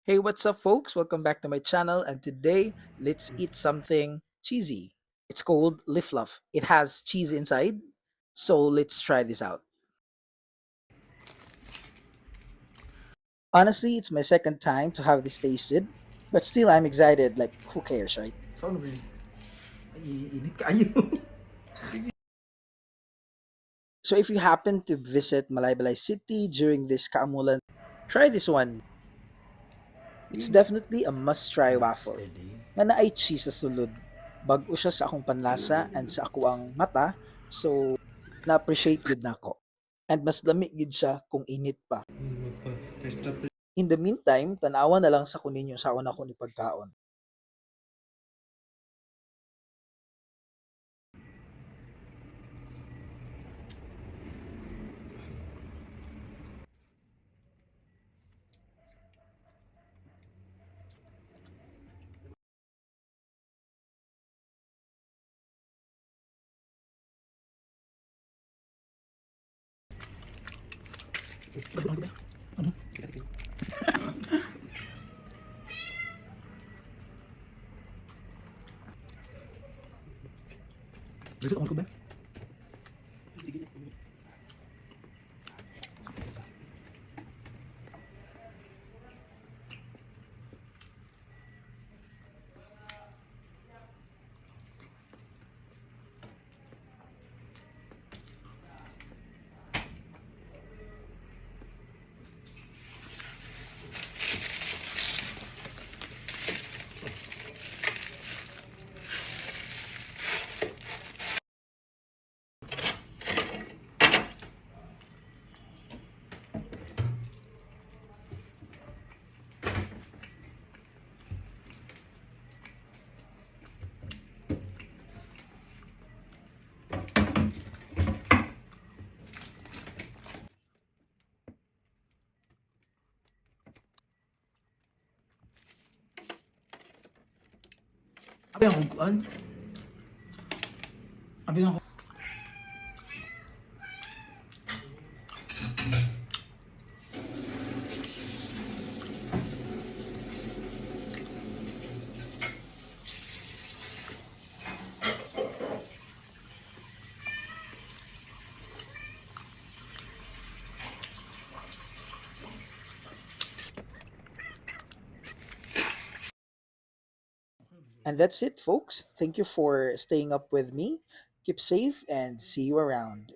Hey, what's up, folks? Welcome back to my channel, and today let's eat something cheesy. It's called Lifluff. It has cheese inside, so let's try this out. Honestly, it's my second time to have this tasted, but still I'm excited. Like, who cares, right? Saan ba yun? Ay, init kayo. So if you happen to visit Malaybalay City during this Kaamulan, try this one. It's definitely a must-try waffle. Steady. Nga naay cheese sa sulod. Bago siya sa akong panlasa and sa ako ang mata, so na-appreciate gid nako. And mas lami gid siya kung init pa. In the meantime, tanawa na lang sa kunin yung saon ako ni pagkaon. Ano ba? Ano? Teka. Besok ako ba? Abi ako kuan. Abi ako. And that's it, folks. Thank you for staying up with me. Keep safe and see you around.